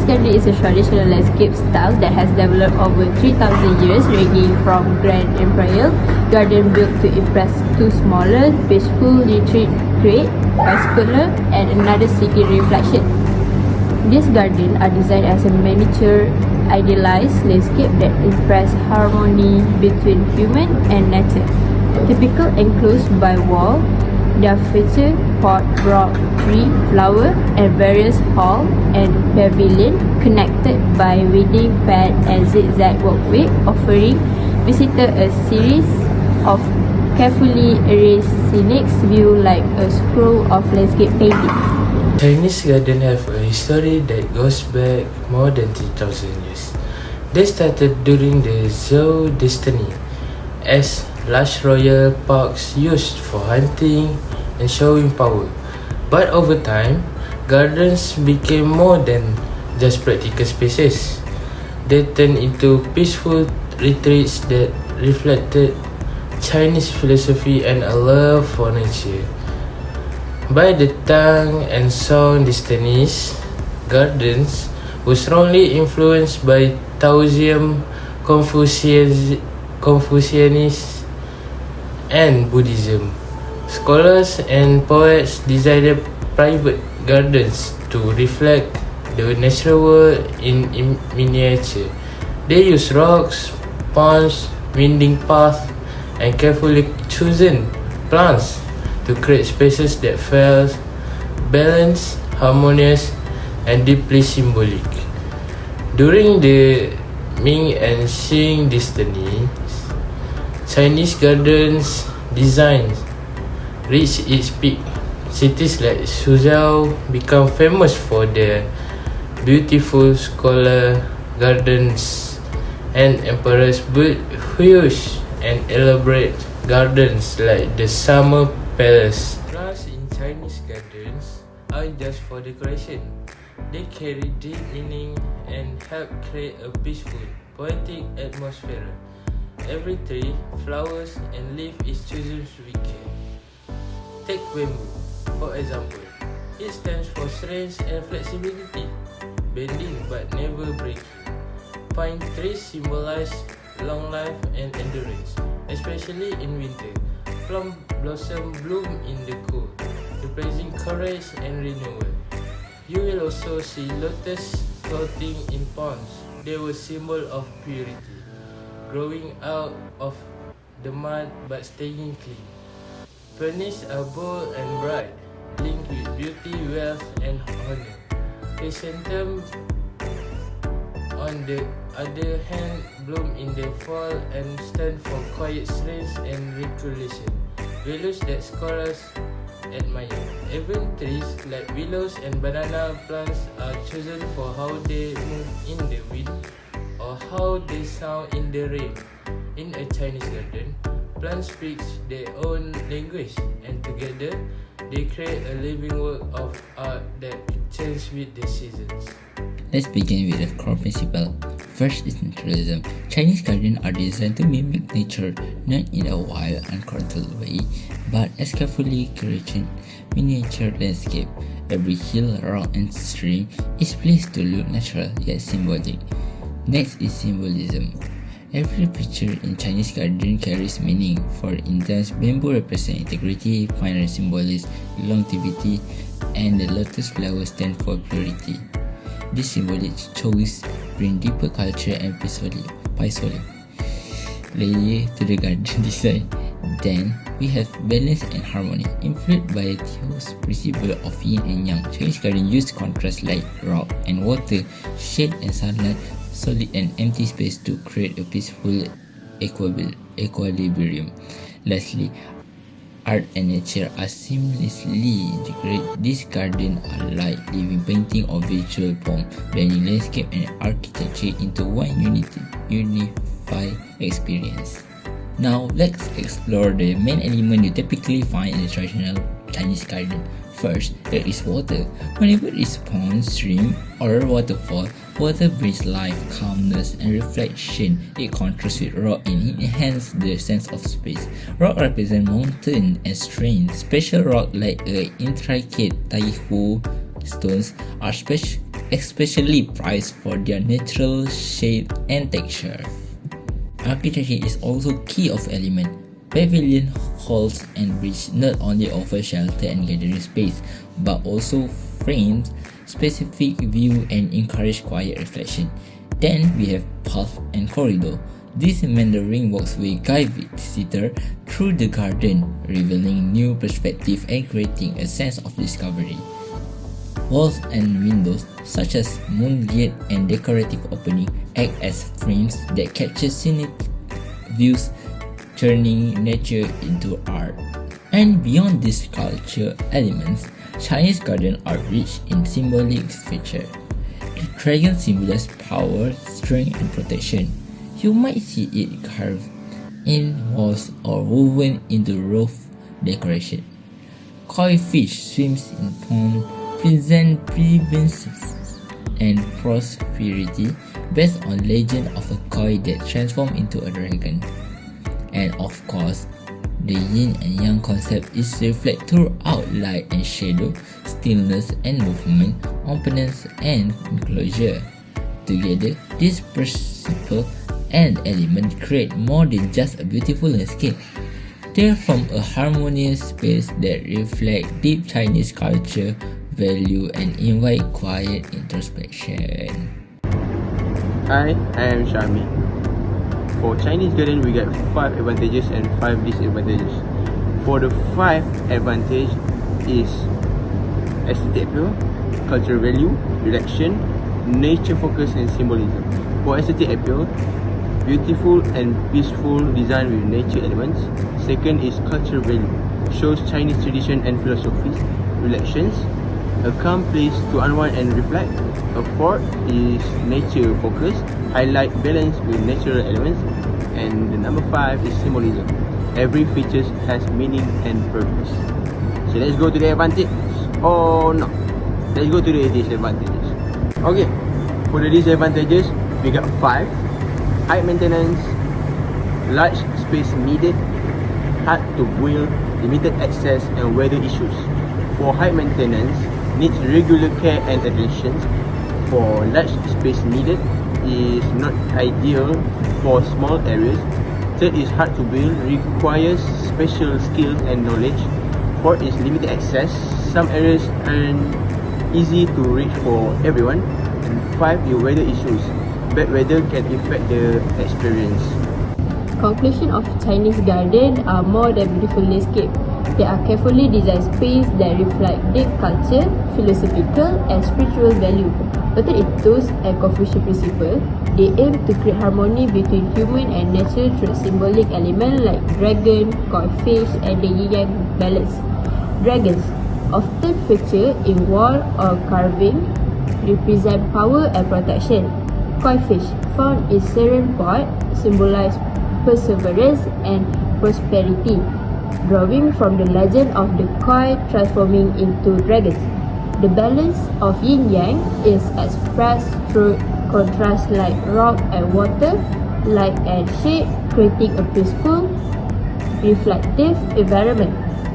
garden is a traditional landscape style that has developed over 3,000 years, ranging from grand imperial garden built to impress to smaller, peaceful retreat create bicycular and another city reflection. These gardens are designed as a miniature idealized landscape that impress harmony between human and nature. Typical enclosed by wall, they feature pot, rock, tree, flower, and various hall and pavilion connected by winding path and zigzag walkway, offering visitor a series of carefully arranged scenic view like a scroll of landscape painting. Chinese gardens have a history that goes back more than 3,000 years. They started during the Zhou dynasty as large royal parks used for hunting and showing power. But over time, gardens became more than just practical spaces. They turned into peaceful retreats that reflected Chinese philosophy and a love for nature. By the Tang and Song dynasties, gardens were strongly influenced by Taoism, Confucianism, and Buddhism. Scholars and poets designed private gardens to reflect the natural world in miniature. They use rocks, ponds, winding paths, and carefully chosen plants to create spaces that felt balanced, harmonious, and deeply symbolic. During the Ming and Qing dynasties, Chinese gardens design reached its peak. Cities like Suzhou become famous for their beautiful scholar gardens, and emperors built huge and elaborate gardens like the Summer Palace. Plants in Chinese gardens aren't just for decoration. They carry deep meaning and help create a peaceful, poetic atmosphere. Every tree, flowers, and leaf is chosen with care. Take bamboo, for example. It stands for strength and flexibility, bending but never breaking. Pine trees symbolize long life and endurance, especially in winter. Plum blossom bloom in the cold, representing courage and renewal. You will also see lotus floating in ponds. They were symbol of purity, growing out of the mud but staying clean. Peonies are bold and bright, linked with beauty, wealth, and honor. Chrysanthemum, on the other hand, bloom in the fall and stand for quiet strength and recollection, values that scholars admire. Even trees like willows and banana plants are chosen for how they move in the wind or how they sound in the rain. In a Chinese garden, plants speak their own language, and together they create a living work of art that changes with the seasons. Let's begin with the core principle. First is naturalism. Chinese gardens are designed to mimic nature, not in a wild, uncontrolled way, but as carefully curated miniature landscape. Every hill, rock, and stream is placed to look natural yet symbolic. Next is symbolism. Every picture in Chinese garden carries meaning. For instance, bamboo represents integrity, pine symbolizes longevity, and the lotus flower stand for purity. This symbolic choice bring deeper culture and peacefully layer to the garden design. Then we have balance and harmony. Influenced by Theo's principle of yin and yang, Chinese garden use contrast like rock and water, shade and sunlight, solid and empty space to create a peaceful equilibrium. Lastly, art and nature are seamlessly integrated. These gardens are like living painting or visual poem, blending landscape and architecture into one unified experience. Now, let's explore the main element you typically find in a traditional Chinese garden. First, there is water. Whenever there is pond, stream, or waterfall, water brings life, calmness, and reflection. It contrasts with rock and enhances the sense of space. Rock represent mountain and strength. Special rock like intricate Taihu stones are especially prized for their natural shape and texture. Architecture is also key of element. Pavilion halls and bridges not only offer shelter and gathering space, but also frames specific view and encourage quiet reflection. Then we have path and corridor. This meandering walkway guide visitor through the garden, revealing new perspective and creating a sense of discovery. Walls and windows, such as moongate and decorative opening, act as frames that capture scenic views, turning nature into art. And beyond these culture elements, Chinese gardens are rich in symbolic features. The dragon symbolizes power, strength, and protection. You might see it carved in walls or woven into roof decoration. Koi fish swims in pond, present prevents and prosperity based on legend of a koi that transforms into a dragon. And of course, the yin and yang concept is reflected throughout light and shadow, stillness and movement, openness and enclosure. Together, these principles and elements create more than just a beautiful landscape. They form a harmonious space that reflects deep Chinese culture, value, and invite quiet introspection. Hi, I am Syahmi. For Chinese garden, we get 5 advantages and 5 disadvantages. For the 5 advantage is aesthetic appeal, cultural value, relaxation, nature focus and symbolism. For aesthetic appeal, beautiful and peaceful design with nature elements. Second is cultural value, shows Chinese tradition and philosophies. Relaxations, a calm place to unwind and reflect. A fourth is nature focus, highlight balance with natural elements. And the number 5 is symbolism. Every feature has meaning and purpose. So let's go to the advantage. Oh no, let's go to the disadvantages. Okay, for the disadvantages, we got 5. High maintenance, large space needed, hard to build, limited access and weather issues. For high maintenance, needs regular care and attention. For large space needed, is not ideal for small areas. Third is hard to build, requires special skills and knowledge. Fourth is limited access, some areas aren't easy to reach for everyone. And 5 is weather issues, bad weather can affect the experience. Conclusion of Chinese garden are more than beautiful landscape. They are carefully designed space that reflect deep culture, philosophical and spiritual value. Rooted in ethos and Confucian principle, they aim to create harmony between human and nature through symbolic elements like dragon, koi fish and the yin-yang balance. Dragons often feature in wall or carving, represent power and protection. Koi fish found in certain pot symbolize perseverance and prosperity, drawing from the legend of the koi transforming into dragons. The balance of yin-yang is expressed through contrast like rock and water, light and shade, creating a peaceful, reflective environment.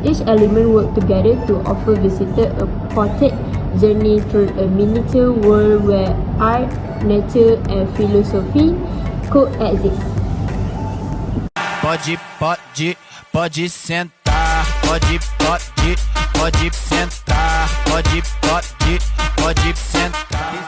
Each element works together to offer visitors a poetic journey through a miniature world where art, nature and philosophy coexist. Pode sentar, pode sentar, pode sentar.